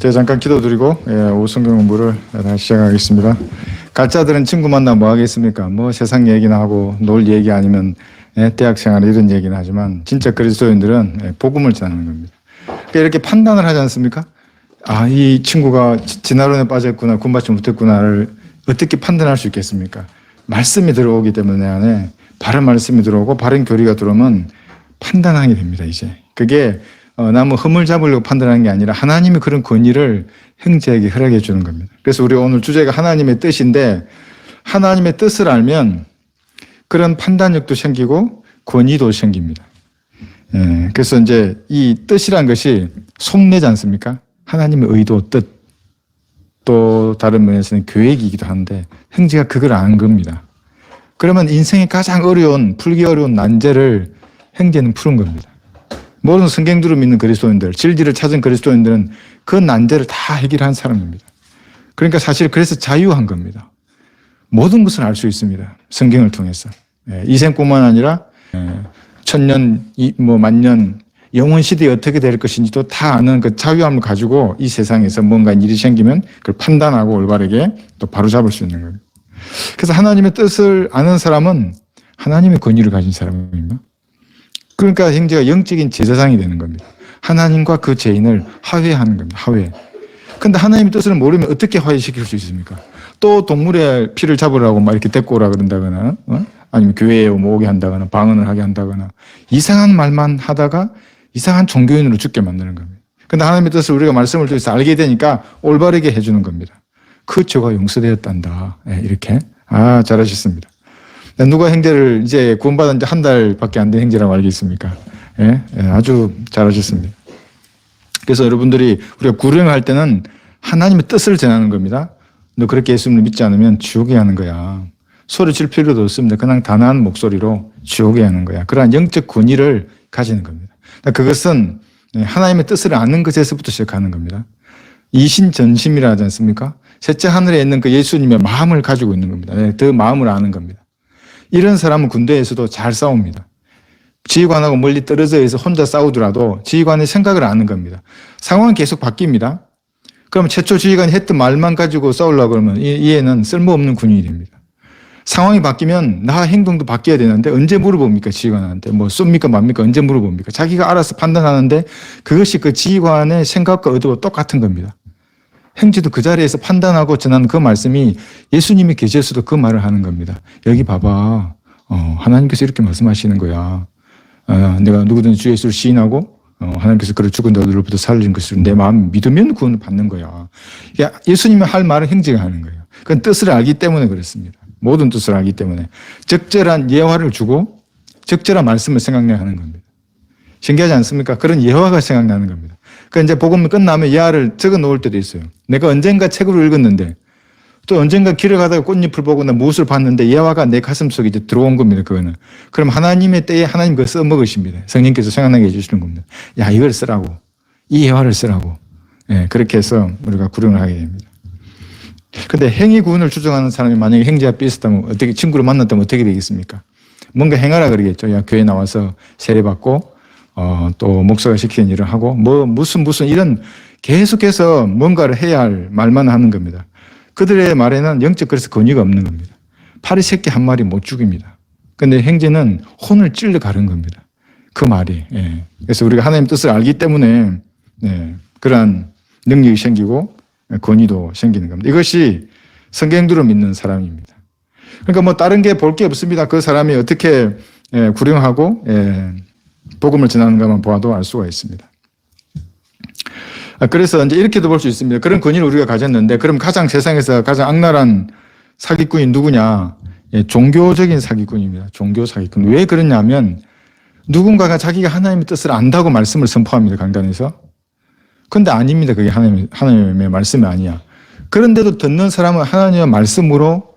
제가 잠깐 기도드리고 오후 성경 공부를 다시 시작하겠습니다. 가짜들은 친구 만나 뭐 하겠습니까? 뭐 세상 얘기나 하고 놀 얘기 아니면 대학 생활 이런 얘기는 하지만 진짜 그리스도인들은 복음을 전하는 겁니다. 그러니까 이렇게 판단을 하지 않습니까? 아, 이 친구가 진화론에 빠졌구나, 군받침 못했구나를 어떻게 판단할 수 있겠습니까? 말씀이 들어오기 때문에 안에 바른 말씀이 들어오고 바른 교리가 들어오면 판단하게 됩니다. 이제 그게 나무 흠을 잡으려고 판단하는 게 아니라 하나님이 그런 권위를 형제에게 허락해 주는 겁니다. 그래서 우리 오늘 주제가 하나님의 뜻인데 하나님의 뜻을 알면 그런 판단력도 생기고 권위도 생깁니다. 그래서 이제 이 뜻이란 것이 속내지 않습니까? 하나님의 의도, 뜻, 또 다른 면에서는 계획이기도 한데 형제가 그걸 아는 겁니다. 그러면 인생의 가장 어려운, 풀기 어려운 난제를 형제는 푸는 겁니다. 모든 성경들을 믿는 그리스도인들, 진리를 찾은 그리스도인들은 그 난제를 다 해결한 사람입니다. 그러니까 사실 그래서 자유한 겁니다. 모든 것을 알 수 있습니다. 성경을 통해서. 이 생뿐만 아니라 천년, 만년, 영원 시대에 어떻게 될 것인지도 다 아는 그 자유함을 가지고 이 세상에서 뭔가 일이 생기면 그걸 판단하고 올바르게 또 바로잡을 수 있는 겁니다. 그래서 하나님의 뜻을 아는 사람은 하나님의 권위를 가진 사람입니다. 그러니까 형제가 영적인 제사장이 되는 겁니다. 하나님과 그 죄인을 화해하는 겁니다. 화해. 근데 하나님의 뜻을 모르면 어떻게 화해시킬 수 있습니까? 또 동물의 피를 잡으라고 막 이렇게 데리고 오라 그런다거나, 아니면 교회에 모으게 한다거나, 방언을 하게 한다거나, 이상한 말만 하다가 이상한 종교인으로 죽게 만드는 겁니다. 근데 하나님의 뜻을 우리가 말씀을 통해서 알게 되니까 올바르게 해주는 겁니다. 그 죄가 용서되었단다. 이렇게. 아, 잘하셨습니다. 누가 형제를 이제 구원받은 지 한 달밖에 안 된 형제라고 알겠습니까? 아주 잘하셨습니다. 그래서 여러분들이 우리가 구령할 때는 하나님의 뜻을 전하는 겁니다. 너 그렇게 예수님을 믿지 않으면 지옥에 하는 거야. 소리칠 필요도 없습니다. 그냥 단아한 목소리로 지옥에 하는 거야. 그러한 영적 권위를 가지는 겁니다. 그것은 하나님의 뜻을 아는 것에서부터 시작하는 겁니다. 이신전심이라 하지 않습니까? 셋째 하늘에 있는 그 예수님의 마음을 가지고 있는 겁니다. 그 마음을 아는 겁니다. 이런 사람은 군대에서도 잘 싸웁니다. 지휘관하고 멀리 떨어져 있어 혼자 싸우더라도 지휘관의 생각을 아는 겁니다. 상황은 계속 바뀝니다. 그럼 최초 지휘관이 했던 말만 가지고 싸우려고 그러면 이 애는 쓸모없는 군인이 됩니다. 상황이 바뀌면 나 행동도 바뀌어야 되는데 언제 물어봅니까? 지휘관한테. 뭐 쏩니까 맙니까? 언제 물어봅니까? 자기가 알아서 판단하는데 그것이 그 지휘관의 생각과 의도가 똑같은 겁니다. 형제도 그 자리에서 판단하고 전하는 그 말씀이 예수님이 계셔서도 그 말을 하는 겁니다. 여기 봐봐. 하나님께서 이렇게 말씀하시는 거야. 내가 누구든지 주 예수를 시인하고 하나님께서 그를 죽은 자들로부터 살린 것을 내 마음 믿으면 구원을 받는 거야. 예수님이 할 말은 형제가 하는 거예요. 그건 뜻을 알기 때문에 그렇습니다. 모든 뜻을 알기 때문에 적절한 예화를 주고 적절한 말씀을 생각나게 하는 겁니다. 신기하지 않습니까? 그런 예화가 생각나는 겁니다. 그러니까 이제 복음 끝나면 예화를 적어 놓을 때도 있어요. 내가 언젠가 책을 읽었는데 또 언젠가 길을 가다가 꽃잎을 보고 나 무엇을 봤는데 예화가 내 가슴 속에 이제 들어온 겁니다. 그거는. 그럼 하나님의 때에 하나님 그거 써먹으십니다. 성령께서 생각나게 해주시는 겁니다. 야, 이걸 쓰라고. 이 예화를 쓰라고. 그렇게 해서 우리가 구령을 하게 됩니다. 근데 행위 구원을 주장하는 사람이 만약에 형제와 비슷하면 어떻게 친구를 만났다면 어떻게 되겠습니까? 뭔가 행하라 그러겠죠. 야, 교회 나와서 세례받고 또 목사가 시키는 일을 하고 무슨 이런 계속해서 뭔가를 해야 할 말만 하는 겁니다. 그들의 말에는 영적 그래서 권위가 없는 겁니다. 파리 새끼 한 마리 못 죽입니다. 근데 형제는 혼을 찔러 가른 겁니다. 그 말이. 그래서 우리가 하나님의 뜻을 알기 때문에 그러한 능력이 생기고 권위도 생기는 겁니다. 이것이 성경대로 믿는 사람입니다. 그러니까 뭐 다른 게 볼 게 없습니다. 그 사람이 어떻게 구령하고 복음을 전하는가만 보아도 알 수가 있습니다. 그래서 이제 이렇게도 볼 수 있습니다. 그런 권위를 우리가 가졌는데 그럼 세상에서 가장 악랄한 사기꾼이 누구냐? 종교적인 사기꾼입니다. 종교 사기꾼. 왜 그러냐면 누군가가 자기가 하나님의 뜻을 안다고 말씀을 선포합니다. 강단에서. 근데 아닙니다. 그게 하나님의 말씀이 아니야. 그런데도 듣는 사람은 하나님의 말씀으로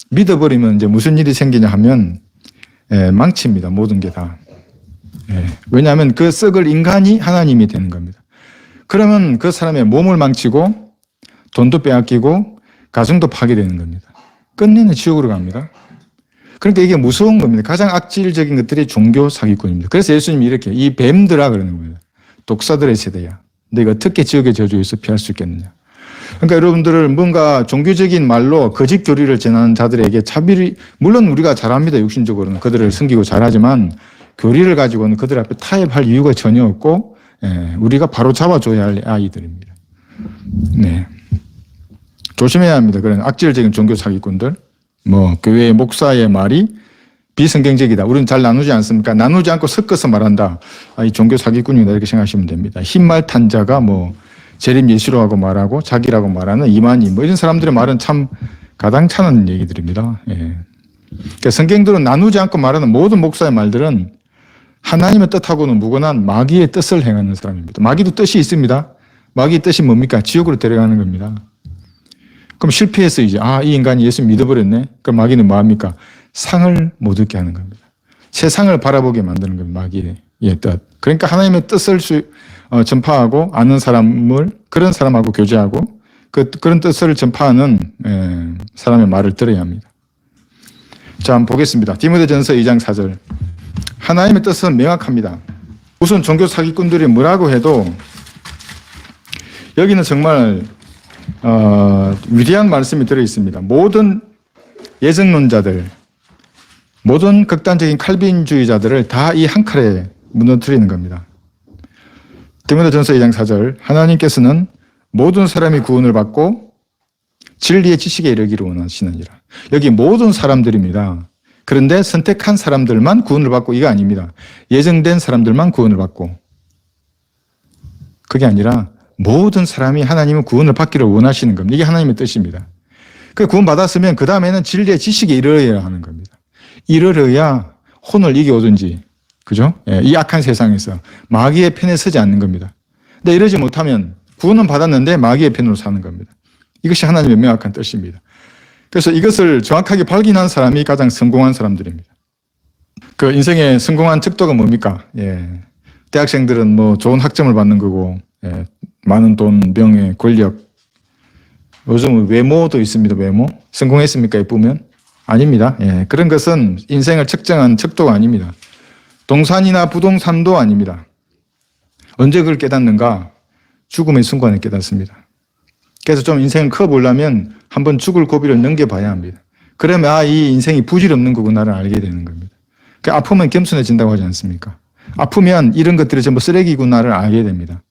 믿어버리면 이제 무슨 일이 생기냐 하면 망칩니다. 모든 게 다. 왜냐하면 그 썩을 인간이 하나님이 되는 겁니다. 그러면 그 사람의 몸을 망치고 돈도 빼앗기고 가정도 파괴되는 겁니다. 끝내는 지옥으로 갑니다. 그러니까 이게 무서운 겁니다. 가장 악질적인 것들이 종교 사기꾼입니다. 그래서 예수님이 이렇게 이 뱀들아 그러는 거예요. 독사들의 세대야. 내가 어떻게 지옥의 저주에서 피할 수 있겠느냐. 그러니까 여러분들을 뭔가 종교적인 말로 거짓 교리를 전하는 자들에게 차별이, 물론 우리가 잘합니다. 육신적으로는 그들을 섬기고 잘하지만 교리를 가지고는 그들 앞에 타협할 이유가 전혀 없고, 우리가 바로 잡아줘야 할 아이들입니다. 네. 조심해야 합니다. 그런 악질적인 종교 사기꾼들, 교회 목사의 말이 비성경적이다. 우리는 잘 나누지 않습니까? 나누지 않고 섞어서 말한다. 이 종교 사기꾼이다. 이렇게 생각하시면 됩니다. 흰말 탄 자가 재림 예수라고 말하고 자기라고 말하는 이만희 이런 사람들의 말은 참 가당찮은 얘기들입니다. 그러니까 성경들은 나누지 않고 말하는 모든 목사의 말들은 하나님의 뜻하고는 무관한 마귀의 뜻을 행하는 사람입니다. 마귀도 뜻이 있습니다. 마귀의 뜻이 뭡니까? 지옥으로 데려가는 겁니다. 그럼 실패해서 이제 이 인간이 예수 믿어버렸네. 그럼 마귀는 뭐합니까? 상을 못 얻게 하는 겁니다. 세상을 바라보게 만드는 겁니다. 마귀의 뜻. 그러니까 하나님의 뜻을 전파하고 아는 사람을 그런 사람하고 교제하고 그런 뜻을 전파하는 사람의 말을 들어야 합니다. 자, 한번 보겠습니다. 디모데전서 2장 4절. 하나님의 뜻은 명확합니다. 우선 종교 사기꾼들이 뭐라고 해도 여기는 정말 위대한 말씀이 들어 있습니다. 모든 예정론자들, 모든 극단적인 칼빈주의자들을 다 이 한 칼에 무너뜨리는 겁니다. 디모데전서 2장 4절. 하나님께서는 모든 사람이 구원을 받고 진리의 지식에 이르기를 원하시느니라. 여기 모든 사람들입니다. 그런데 선택한 사람들만 구원을 받고 이거 아닙니다. 예정된 사람들만 구원을 받고. 그게 아니라 모든 사람이 하나님은 구원을 받기를 원하시는 겁니다. 이게 하나님의 뜻입니다. 그 구원 받았으면 그 다음에는 진리의 지식에 이르러야 하는 겁니다. 이르러야 혼을 이겨오든지, 그죠? 이 악한 세상에서 마귀의 편에 서지 않는 겁니다. 근데 이러지 못하면 구원은 받았는데 마귀의 편으로 사는 겁니다. 이것이 하나님의 명확한 뜻입니다. 그래서 이것을 정확하게 발견한 사람이 가장 성공한 사람들입니다. 그 인생의 성공한 척도가 뭡니까? 대학생들은 좋은 학점을 받는 거고, 많은 돈, 명예, 권력. 요즘 외모도 있습니다. 외모. 성공했습니까? 예쁘면? 아닙니다. 그런 것은 인생을 측정한 척도가 아닙니다. 동산이나 부동산도 아닙니다. 언제 그걸 깨닫는가? 죽음의 순간에 깨닫습니다. 그래서 좀 인생을 커보려면 한번 죽을 고비를 넘겨봐야 합니다. 그러면 이 인생이 부질없는 거구나를 알게 되는 겁니다. 아프면 겸손해진다고 하지 않습니까? 아프면 이런 것들이 전부 쓰레기구나를 알게 됩니다.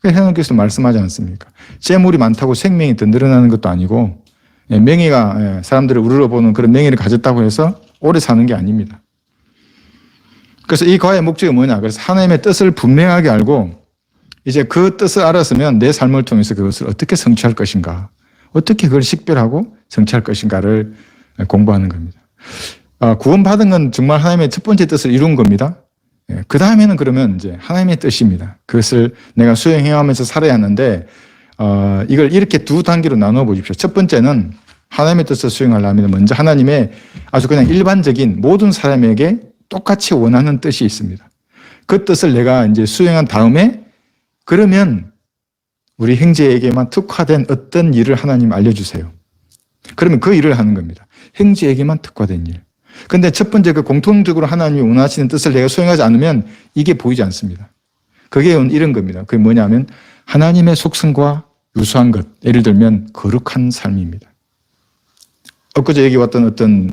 하나님께서 말씀하지 않습니까? 재물이 많다고 생명이 더 늘어나는 것도 아니고 명예가 사람들을 우러러보는 그런 명예를 가졌다고 해서 오래 사는 게 아닙니다. 그래서 이 과의 목적이 뭐냐? 그래서 하나님의 뜻을 분명하게 알고 이제 그 뜻을 알았으면 내 삶을 통해서 그것을 어떻게 성취할 것인가, 어떻게 그걸 식별하고 성취할 것인가를 공부하는 겁니다. 구원받은 건 정말 하나님의 첫 번째 뜻을 이룬 겁니다. 그 다음에는 그러면 이제 하나님의 뜻입니다. 그것을 내가 수행해가면서 살아야 하는데, 이걸 이렇게 두 단계로 나누어 보십시오. 첫 번째는 하나님의 뜻을 수행하려면 먼저 하나님의 아주 그냥 일반적인 모든 사람에게 똑같이 원하는 뜻이 있습니다. 그 뜻을 내가 이제 수행한 다음에 그러면 우리 형제에게만 특화된 어떤 일을 하나님 알려주세요. 그러면 그 일을 하는 겁니다. 형제에게만 특화된 일. 근데 첫 번째 그 공통적으로 하나님이 원하시는 뜻을 내가 수행하지 않으면 이게 보이지 않습니다. 그게 이런 겁니다. 그게 뭐냐면 하나님의 속성과 유사한 것. 예를 들면 거룩한 삶입니다. 엊그제 얘기 왔던 어떤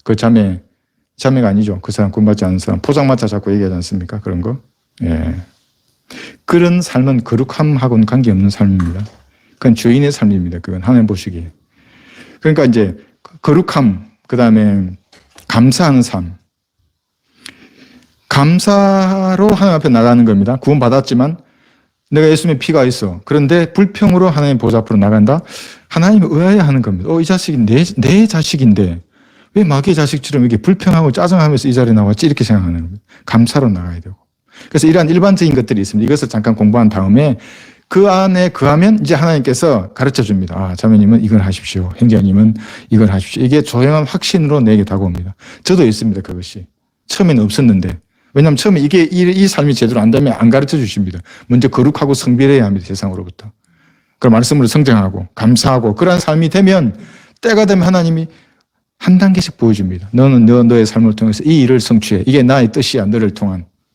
그 자매가 아니죠. 그 사람 구원받지 않은 사람. 포장마차 자꾸 얘기하지 않습니까? 그런 거. 그런 삶은 거룩함하고는 관계없는 삶입니다. 그건 죄인의 삶입니다. 그건 하나님 보시기에. 그러니까 이제 거룩함, 그 다음에 감사하는 삶. 감사로 하나님 앞에 나가는 겁니다. 구원받았지만 내가 예수님의 피가 있어. 그런데 불평으로 하나님 보좌 앞으로 나간다? 하나님을 의아해하는 겁니다. 이 자식이 내 자식인데 왜 마귀의 자식처럼 이렇게 불평하고 짜증하면서 이 자리에 나왔지? 이렇게 생각하는 겁니다. 감사로 나가야 되고. 그래서 이러한 일반적인 것들이 있습니다. 이것을 잠깐 공부한 다음에 그 안에 거하면 이제 하나님께서 가르쳐 줍니다. 자매님은 이걸 하십시오. 형제님은 이걸 하십시오. 이게 조용한 확신으로 내게 다가옵니다. 저도 있습니다. 그것이. 처음에는 없었는데. 왜냐하면 처음에 이 삶이 제대로 안 되면 안 가르쳐 주십니다. 먼저 거룩하고 성별해야 합니다. 세상으로부터. 그 말씀으로 성장하고 감사하고 그러한 삶이 되면 때가 되면 하나님이 한 단계씩 보여줍니다. 너는 너의 삶을 통해서 이 일을 성취해. 이게 나의 뜻이야. 너를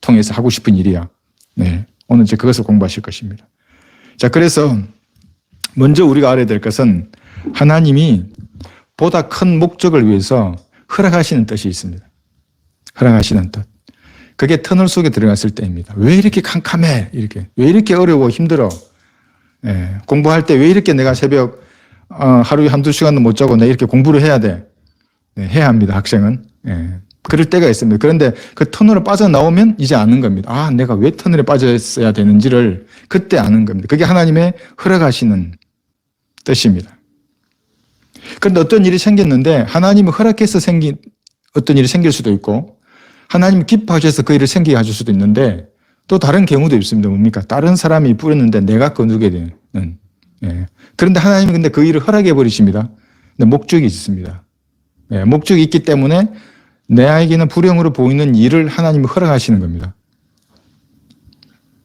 통해서 하고 싶은 일이야. 네. 오늘 이제 그것을 공부하실 것입니다. 자, 그래서 먼저 우리가 알아야 될 것은 하나님이 보다 큰 목적을 위해서 허락하시는 뜻이 있습니다. 허락하시는 뜻. 그게 터널 속에 들어갔을 때입니다. 왜 이렇게 캄캄해? 이렇게. 왜 이렇게 어려워? 힘들어? 예, 공부할 때 왜 이렇게 내가 새벽 하루에 한두 시간도 못 자고 내가 이렇게 공부를 해야 돼? 네, 해야 합니다. 학생은. 예, 그럴 때가 있습니다. 그런데 그 터널을 빠져나오면 이제 아는 겁니다. 아, 내가 왜 터널에 빠져 있어야 되는지를 그때 아는 겁니다. 그게 하나님의 허락하시는 뜻입니다. 그런데 어떤 일이 생겼는데 하나님이 허락해서 생긴 어떤 일이 생길 수도 있고 하나님이 기뻐하셔서 그 일을 생기게 하실 수도 있는데 또 다른 경우도 있습니다. 뭡니까? 다른 사람이 뿌렸는데 내가 거두게 되는. 예. 그런데 하나님이 근데 그 일을 허락해 버리십니다. 근데 목적이 있습니다. 예, 목적이 있기 때문에 내에게는 불행으로 보이는 일을 하나님이 허락하시는 겁니다.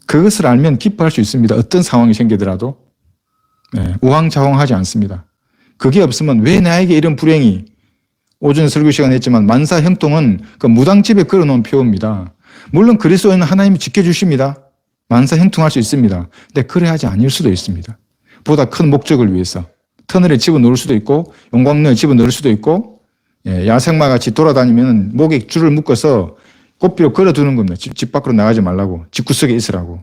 그것을 알면 기뻐할 수 있습니다. 어떤 상황이 생기더라도. 예, 우왕좌왕하지 않습니다. 그게 없으면 왜 나에게 이런 불행이 오전 설교 시간에 했지만 만사형통은 그 무당집에 걸어놓은 표입니다. 물론 그리스도인은 하나님이 지켜주십니다. 만사형통할 수 있습니다. 근데 그래 하지 않을 수도 있습니다. 보다 큰 목적을 위해서 터널에 집어넣을 수도 있고 용광로에 집어넣을 수도 있고 야생마 같이 돌아다니면 목에 줄을 묶어서 꽃비로 걸어두는 겁니다. 집 밖으로 나가지 말라고. 집구석에 있으라고.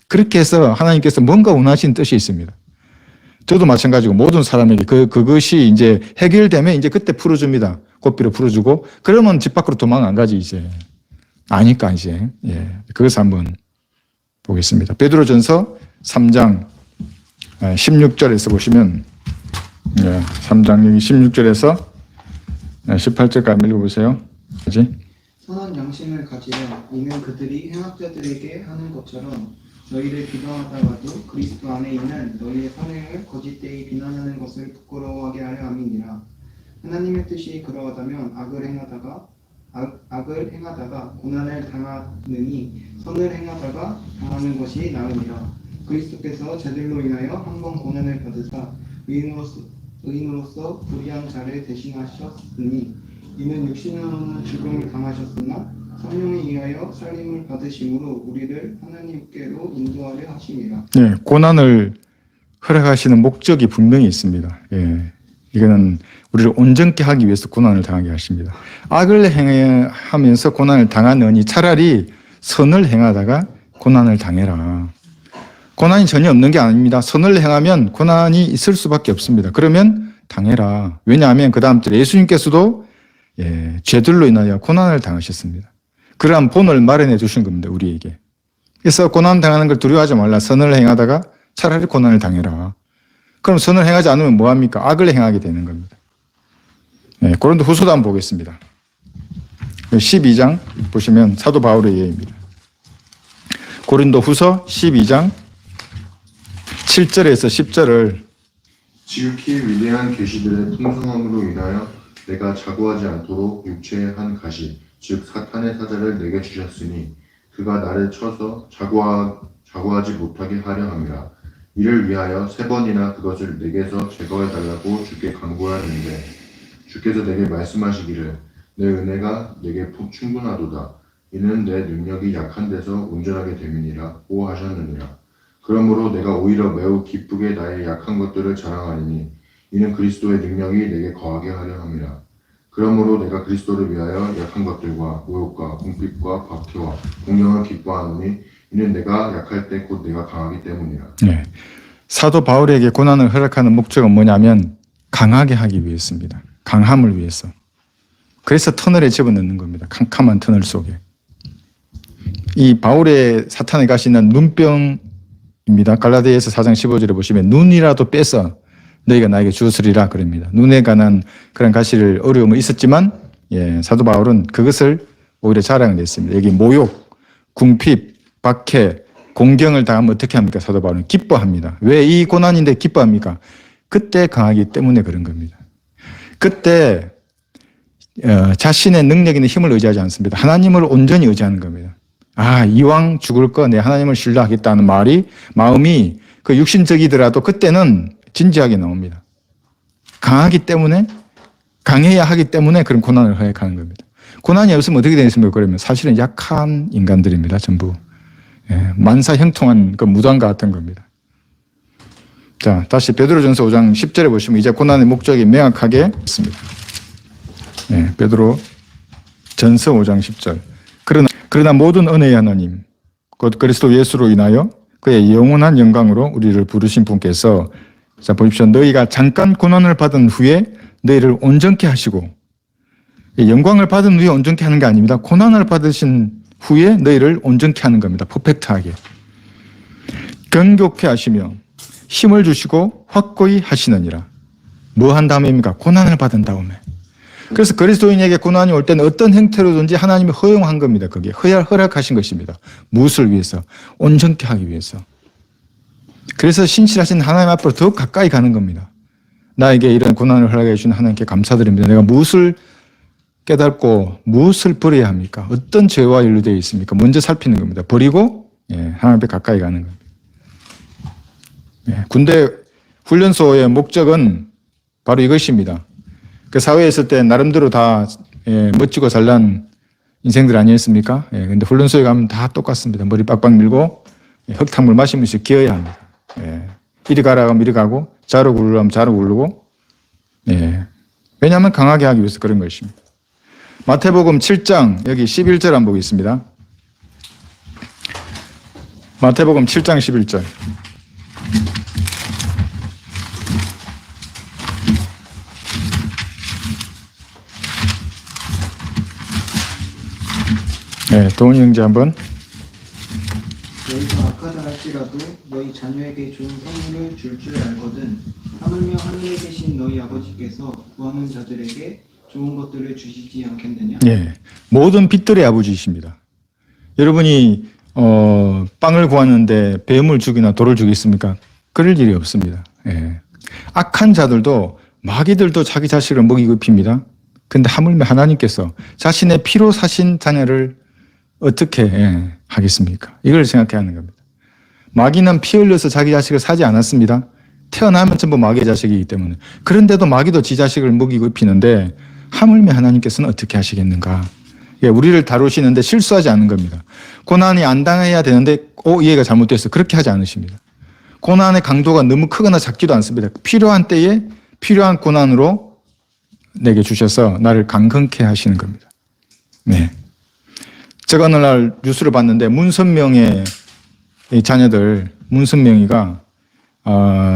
그렇게 해서 하나님께서 뭔가 원하시는 뜻이 있습니다. 저도 마찬가지고 모든 사람에게 그것이 이제 해결되면 이제 그때 풀어줍니다. 꽃비로 풀어주고 그러면 집 밖으로 도망 안 가지 이제. 아니까 이제. 예. 그것을 한번 보겠습니다. 베드로전서 3장 16절에서 보시면 3장 16절에서 18절까지 읽어보세요. 선한 양심을 가지려 이는 그들이 행악자들에게 하는 것처럼 너희를 비방하다가도 그리스도 안에 있는 너희의 선행을 거짓되이 비난하는 것을 부끄러워하게 하려 함이니라. 하나님의 뜻이 그러하다면 악을 행하다가 고난을 당하느니 선을 행하다가 당하는 것이 나으니라. 그리스도께서 저들로 인하여 한 번 고난을 받으사 의인으로서 불의한 자를 대신하셨으니 이는 육신으로는 죽음을 당하셨으나 성령에 의하여 살림을 받으심으로 우리를 하나님께로 인도하려 하심이라. 네, 고난을 허락하시는 목적이 분명히 있습니다. 예, 이거는 우리를 온전케 하기 위해서 고난을 당하게 하십니다. 악을 행하면서 고난을 당하느니 차라리 선을 행하다가 고난을 당해라. 고난이 전혀 없는 게 아닙니다. 선을 행하면 고난이 있을 수밖에 없습니다. 그러면 당해라. 왜냐하면 그 다음 절 예수님께서도 죄들로 인하여 고난을 당하셨습니다. 그러한 본을 마련해 주신 겁니다. 우리에게. 그래서 고난 당하는 걸 두려워하지 말라. 선을 행하다가 차라리 고난을 당해라. 그럼 선을 행하지 않으면 뭐합니까? 악을 행하게 되는 겁니다. 고린도 후서도 한번 보겠습니다. 12장 보시면 사도 바울의 예입니다. 고린도 후서 12장 7절에서 10절을 지극히 위대한 계시들의 풍성함으로 인하여 내가 자고하지 않도록 육체의 한 가시 즉 사탄의 사자를 내게 주셨으니 그가 나를 쳐서 자고하지 못하게 하려 함이라. 이를 위하여 3번이나 그것을 내게서 제거해 달라고 주께 간구하였는데 주께서 내게 말씀하시기를 내 은혜가 내게 충분하도다. 이는 내 능력이 약한 데서 온전하게 됨이니라고 하셨느니라. 그러므로 내가 오히려 매우 기쁘게 나의 약한 것들을 자랑하리니 이는 그리스도의 능력이 내게 거하게 하려 함이라. 그러므로 내가 그리스도를 위하여 약한 것들과 모욕과 궁핍과 박해와 공경을 기뻐하노니 이는 내가 약할 때 곧 내가 강하기 때문이라. 네. 사도 바울에게 고난을 허락하는 목적은 뭐냐면 강하게 하기 위해서입니다. 강함을 위해서. 그래서 터널에 집어넣는 겁니다. 캄캄한 터널 속에. 이 바울의 사탄의 가시는 눈병입니다. 갈라디아서 4장 15절에 보시면 눈이라도 빼서 너희가 나에게 주었으리라 그럽니다. 눈에 관한 그런 가시를 어려움이 있었지만 사도 바울은 그것을 오히려 자랑을 했습니다. 여기 모욕, 궁핍, 박해, 공경을 당하면 어떻게 합니까? 사도 바울은 기뻐합니다. 왜 이 고난인데 기뻐합니까? 그때 강하기 때문에 그런 겁니다. 그때 자신의 능력이나 힘을 의지하지 않습니다. 하나님을 온전히 의지하는 겁니다. 아, 이왕 죽을 거 내 하나님을 신뢰하겠다는 마음이 그 육신적이더라도 그때는 진지하게 나옵니다. 강하기 때문에, 강해야 하기 때문에 그런 고난을 허락하는 겁니다. 고난이 없으면 어떻게 되겠습니까? 그러면 사실은 약한 인간들입니다. 전부. 만사 형통한 그 무당과 같은 겁니다. 자, 다시 베드로전서 5장 10절에 보시면 이제 고난의 목적이 명확하게 있습니다. 베드로 전서 5장 10절. 그러나 모든 은혜의 하나님 곧 그리스도 예수로 인하여 그의 영원한 영광으로 우리를 부르신 분께서, 자 보십시오. 너희가 잠깐 고난을 받은 후에 너희를 온전케 하시고, 영광을 받은 후에 온전케 하는 게 아닙니다. 고난을 받으신 후에 너희를 온전케 하는 겁니다. 퍼펙트하게. 경고케 하시며 힘을 주시고 확고히 하시느니라. 뭐 한 다음입니까? 고난을 받은 다음에. 그래서 그리스도인에게 고난이 올 때는 어떤 형태로든지 하나님이 허용한 겁니다. 그게 허락하신 것입니다. 무엇을 위해서? 온전케 하기 위해서. 그래서 신실하신 하나님 앞으로 더 가까이 가는 겁니다. 나에게 이런 고난을 허락해 주신 하나님께 감사드립니다. 내가 무엇을 깨닫고 무엇을 버려야 합니까? 어떤 죄와 연루되어 있습니까? 먼저 살피는 겁니다. 버리고 하나님 앞에 가까이 가는 겁니다. 군대 훈련소의 목적은 바로 이것입니다. 그 사회에 있을 때 나름대로 다 멋지고 잘난 인생들 아니었습니까? 근데 훈련소에 가면 다 똑같습니다. 머리 빡빡 밀고 흙탕물 마시면서 기어야 합니다. 이리 가라 하면 이리 가고, 자로 굴르라 하면 자로 굴르고. 왜냐하면 강하게 하기 위해서 그런 것입니다. 마태복음 7장 여기 11절 한번 보겠습니다. 마태복음 7장 11절. 도훈이 형제 한번. 너희가 악하다 할지라도 너희 자녀에게 좋은 선물을 줄 알거든 하물며 하늘에 계신 너희 아버지께서 구하는 자들에게 좋은 것들을 주시지 않겠느냐. 모든 빛들의 아버지이십니다. 여러분이 빵을 구하는데 뱀을 죽이나 돌을 죽이십니까? 그럴 일이 없습니다. 악한 자들도 마귀들도 자기 자식을 먹이고 입힙니다. 근데 하물며 하나님께서 자신의 피로 사신 자녀를 어떻게 하겠습니까? 이걸 생각해야 하는 겁니다. 마귀는 피 흘려서 자기 자식을 사지 않았습니다. 태어나면 전부 마귀의 자식이기 때문에. 그런데도 마귀도 지 자식을 먹이고 입히는데 하물며 하나님께서는 어떻게 하시겠는가? 우리를 다루시는데 실수하지 않는 겁니다. 고난이 안 당해야 되는데 이해가 잘못됐어. 그렇게 하지 않으십니다. 고난의 강도가 너무 크거나 작지도 않습니다. 필요한 때에 필요한 고난으로 내게 주셔서 나를 강건케 하시는 겁니다. 제가 어느 날 뉴스를 봤는데 문선명의 자녀들, 문선명이가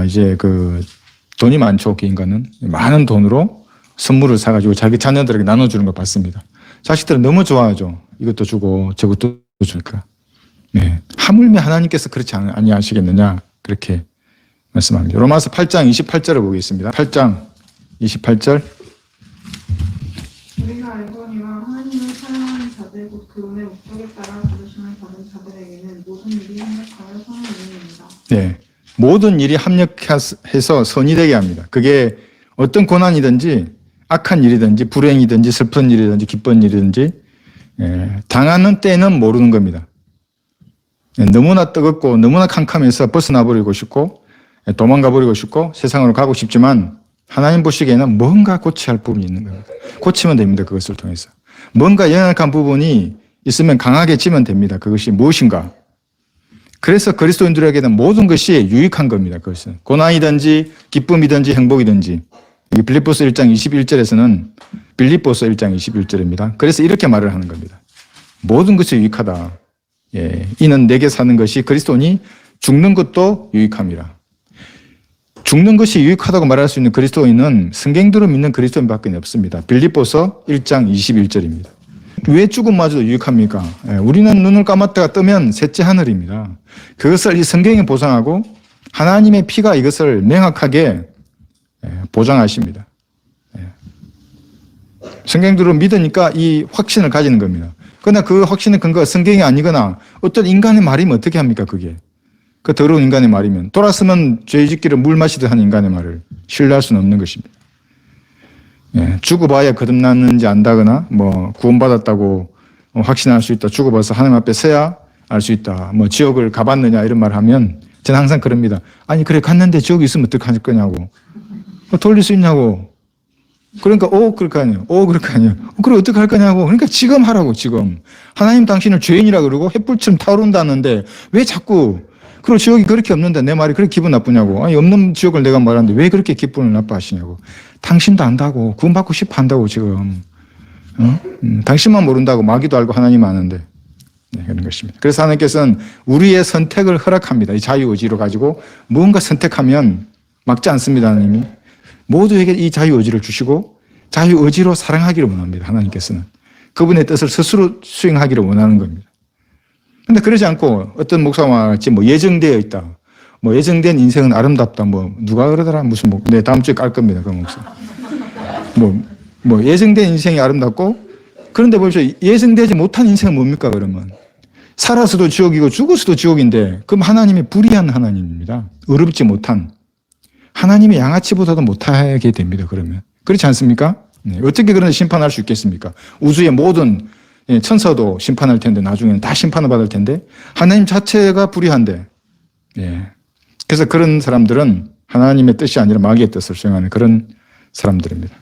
이제 그 돈이 많죠. 그 인간은 많은 돈으로 선물을 사가지고 자기 자녀들에게 나눠주는 걸 봤습니다. 자식들은 너무 좋아하죠. 이것도 주고 저것도 줄까. 하물며 하나님께서 그렇지 아니하시겠느냐 그렇게 말씀합니다. 로마서 8장 28절을 보겠습니다. 8장 28절. 우리가 알거니와 하나님을 사랑하는 자들 곧 그분의 목적에 따라 부르심을 받은 자들에게는 모든 일이 합력하여 선한 일입니다. 모든 일이 합력해서 선이 되게 합니다. 그게 어떤 고난이든지 악한 일이든지 불행이든지 슬픈 일이든지 기쁜 일이든지 당하는 때는 모르는 겁니다. 너무나 뜨겁고 너무나 캄캄해서 벗어나 버리고 싶고 도망가 버리고 싶고 세상으로 가고 싶지만 하나님 보시기에는 뭔가 고쳐야 할 부분이 있는 겁니다. 고치면 됩니다. 그것을 통해서. 뭔가 연약한 부분이 있으면 강하게 치면 됩니다. 그것이 무엇인가. 그래서 그리스도인들에게는 모든 것이 유익한 겁니다. 그것은 고난이든지 기쁨이든지 행복이든지. 빌립보서 1장 21절에서는 빌립보서 1장 21절입니다. 그래서 이렇게 말을 하는 겁니다. 모든 것이 유익하다. 이는 내게 사는 것이 그리스도니 죽는 것도 유익함이라. 죽는 것이 유익하다고 말할 수 있는 그리스도인은 성경대로 믿는 그리스도인밖에 없습니다. 빌립보서 1장 21절입니다. 왜 죽음마저도 유익합니까? 우리는 눈을 감았다가 뜨면 셋째 하늘입니다. 그것을 이 성경이 보장하고 하나님의 피가 이것을 명확하게 보장하십니다. 성경대로 믿으니까 이 확신을 가지는 겁니다. 그러나 그 확신의 근거가 성경이 아니거나 어떤 인간의 말이면 어떻게 합니까? 그게. 그 더러운 인간의 말이면 돌았으면 죄짓기를 물 마시듯 하는 인간의 말을 신뢰할 수는 없는 것입니다. 죽어봐야 거듭났는지 안다거나 뭐 구원받았다고 확신할 수 있다. 죽어봐서 하나님 앞에 서야 알 수 있다. 뭐 지옥을 가봤느냐 이런 말을 하면 저는 항상 그럽니다. 아니 그래 갔는데 지옥이 있으면 어떡할 거냐고. 돌릴 수 있냐고. 그러니까 그럴 아니에요. 그럴 거 아니에요. 그럼 어떻게 할 거냐고. 그러니까 지금 하라고 지금. 하나님 당신을 죄인이라 그러고 횃불처럼 타오른다는데 왜 자꾸 그리고 지옥이 그렇게 없는데 내 말이 그렇게 기분 나쁘냐고. 아니 없는 지옥을 내가 말하는데 왜 그렇게 기분을 나빠하시냐고. 당신도 안다고. 구원받고 싶어 한다고 지금. 당신만 모른다고. 마귀도 알고 하나님 아는데. 네, 그런 것입니다. 그래서 하나님께서는 우리의 선택을 허락합니다. 이 자유의지로 가지고 무언가 선택하면 막지 않습니다. 하나님이. 모두에게 이 자유의지를 주시고 자유의지로 사랑하기를 원합니다. 하나님께서는. 그분의 뜻을 스스로 수행하기를 원하는 겁니다. 근데 그러지 않고 어떤 목사가 말했지 뭐 예정되어 있다. 뭐 예정된 인생은 아름답다. 뭐 누가 그러더라. 무슨 네, 다음 주에 깔 겁니다. 그 목사. 뭐 예정된 인생이 아름답고 그런데 벌써 예정되지 못한 인생은 뭡니까 그러면? 살아서도 지옥이고 죽어서도 지옥인데 그럼 하나님이 불의한 하나님입니다. 의롭지 못한. 하나님이 양아치보다도 못하게 됩니다. 그러면. 그렇지 않습니까? 네. 어떻게 그런 심판할 수 있겠습니까? 우주의 모든 천사도 심판할 텐데 나중에는 다 심판을 받을 텐데 하나님 자체가 불의한데 그래서 그런 사람들은 하나님의 뜻이 아니라 마귀의 뜻을 수행하는 그런 사람들입니다.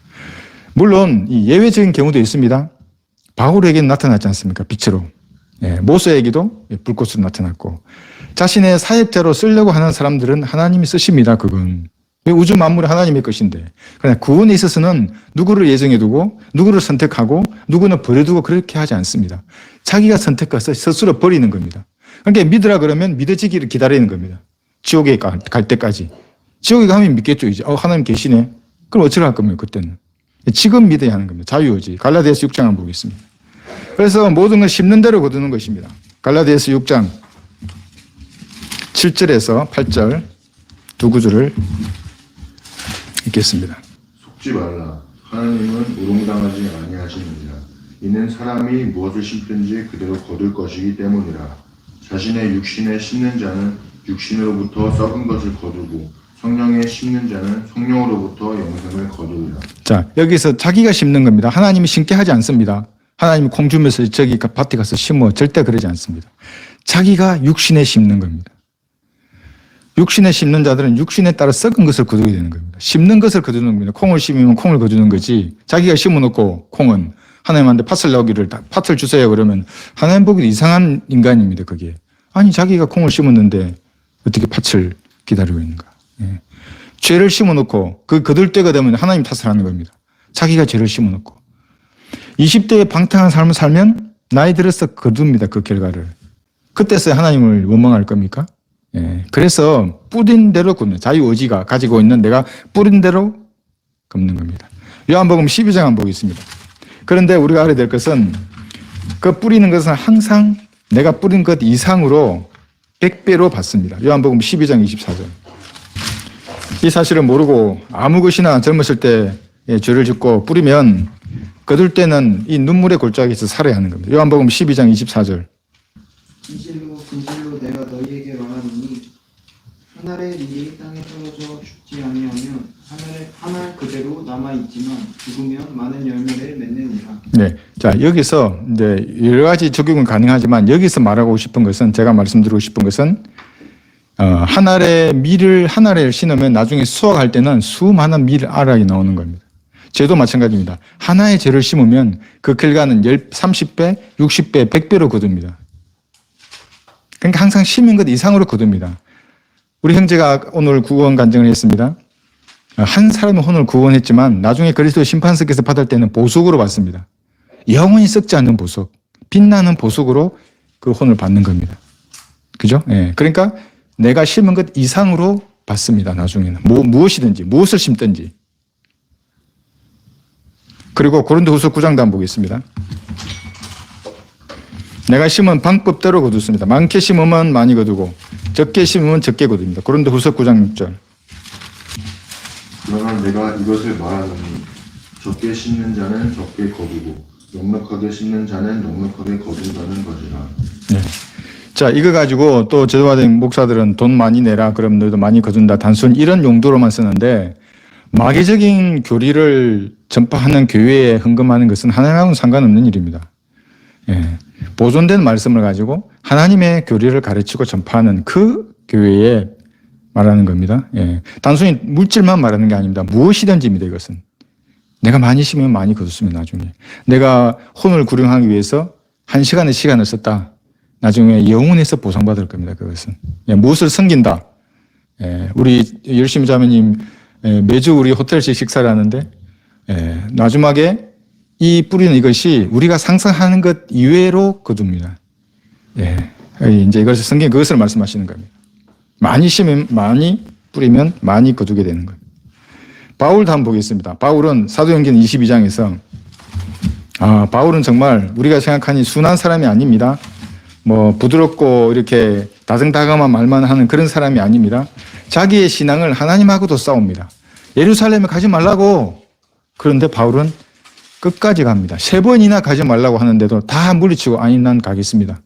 물론 이 예외적인 경우도 있습니다. 바울에게는 나타났지 않습니까? 빛으로. 모세에게도 불꽃으로 나타났고 자신의 사역자로 쓰려고 하는 사람들은 하나님이 쓰십니다. 그건. 우주 만물이 하나님의 것인데. 그러나 구원에 있어서는 누구를 예정해두고 누구를 선택하고 누구는 버려두고 그렇게 하지 않습니다. 자기가 선택해서 스스로 버리는 겁니다. 그러니까 믿으라 그러면 믿어지기를 기다리는 겁니다. 지옥에 갈 때까지. 지옥에 가면 믿겠죠. 이제 하나님 계시네. 그럼 어떻게 할 겁니까? 그때는. 지금 믿어야 하는 겁니다. 자유의지. 갈라디아서 6장 한번 보겠습니다. 그래서 모든 걸 심는 대로 거두는 것입니다. 갈라디아서 6장 7절에서 8절 두 구절을 읽겠습니다. 속지 말라. 하나님은 우롱당하지 아니하시느니라. 이는 사람이 무엇을 심든지 그대로 거둘 것이기 때문이라. 자신의 육신에 심는 자는 육신으로부터 썩은 것을 거두고 성령에 심는 자는 성령으로부터 영생을 거두리라. 자, 여기서 자기가 심는 겁니다. 하나님이 심게 하지 않습니다. 하나님이 콩 주면서 저기 밭에 가서 심어. 절대 그러지 않습니다. 자기가 육신에 심는 겁니다. 육신에 심는 자들은 육신에 따라 썩은 것을 거두게 되는 겁니다. 심는 것을 거두는 겁니다. 콩을 심으면 콩을 거두는 거지. 자기가 심어놓고 콩은 하나님한테 팥을 나오기를 팥을 주세요 그러면 하나님 보기도 이상한 인간입니다. 그게. 아니 자기가 콩을 심었는데 어떻게 팥을 기다리고 있는가. 죄를 심어놓고 그 거둘 때가 되면 하나님 탓을 하는 겁니다. 자기가 죄를 심어놓고 20대에 방탕한 삶을 살면 나이 들어서 거둡니다. 그 결과를. 그때서야 하나님을 원망할 겁니까? 그래서 뿌린 대로 굽는 자유의지가 가지고 있는 내가 뿌린 대로 굽는 겁니다. 요한복음 12장 한번 보겠습니다. 그런데 우리가 알아야 될 것은 그 뿌리는 것은 항상 내가 뿌린 것 이상으로 100배로 받습니다. 요한복음 12장 24절. 이 사실을 모르고 아무 것이나 젊었을 때 죄를 짓고 뿌리면 거둘 때는 이 눈물의 골짜기에서 살아야 하는 겁니다. 요한복음 12장 24절. 진실로 내가 너희에게 말하노니 한 알의 밀이 땅에 떨어져 죽지 아니하면 한 알 그대로 남아 있지만 죽으면 많은 열매를 맺느니라. 네, 자 여기서 이제 여러 가지 적용은 가능하지만 여기서 말하고 싶은 것은 제가 말씀드리고 싶은 것은 한 알의 밀을 한 알을 심으면 나중에 수확할 때는 수많은 밀 알이 나오는 겁니다. 죄도 마찬가지입니다. 하나의 죄를 심으면 그 결과는 30배, 60배, 100배로 거둡니다. 그러니까 항상 심은 것 이상으로 거둡니다. 우리 형제가 오늘 구원 간증을 했습니다. 한 사람의 혼을 구원했지만 나중에 그리스도 심판석에서 받을 때는 보석으로 받습니다. 영원히 썩지 않는 보석, 빛나는 보석으로 그 혼을 받는 겁니다. 그죠? 그러니까 내가 심은 것 이상으로 받습니다. 나중에는 무엇이든지 무엇을 심든지. 그리고 고린도후서 9장도 한번 보겠습니다. 내가 심은 방법대로 거두습니다. 많게 심으면 많이 거두고 적게 심으면 적게 거둡니다. 고린도후서 9장 6절. 그러나 내가 이것을 말하노니 적게 심는 자는 적게 거두고 넉넉하게 심는 자는 넉넉하게 거둔다는 것이라. 네. 자, 이거 가지고 또 제도화된 목사들은 돈 많이 내라 그럼 너희도 많이 거둔다. 단순 이런 용도로만 쓰는데 마귀적인 교리를 전파하는 교회에 헌금하는 것은 하나님하고는 상관없는 일입니다. 보존된 말씀을 가지고 하나님의 교리를 가르치고 전파하는 그 교회에 말하는 겁니다. 단순히 물질만 말하는 게 아닙니다. 무엇이든지입니다. 이것은 내가 많이 심으면 많이 거뒀습니다. 나중에 내가 혼을 구령하기 위해서 1시간의 시간을 썼다. 나중에 영혼에서 보상받을 겁니다. 그것은 무엇을 섬긴다. 우리 열심히 자매님 매주 우리 호텔식 식사를 하는데 마지막에 이 뿌리는 이것이 우리가 상상하는 것 이외로 거둡니다. 이제 이것을 성경 그것을 말씀하시는 겁니다. 많이 심으면 많이 뿌리면 많이 거두게 되는 거예요. 바울도 한번 보겠습니다. 바울은 사도행전 22장에서 바울은 정말 우리가 생각하니 순한 사람이 아닙니다. 뭐 부드럽고 이렇게 다정다감한 말만 하는 그런 사람이 아닙니다. 자기의 신앙을 하나님하고도 싸웁니다. 예루살렘에 가지 말라고. 그런데 바울은 끝까지 갑니다. 3번이나 가지 말라고 하는데도 다 물리치고 아니 난 가겠습니다.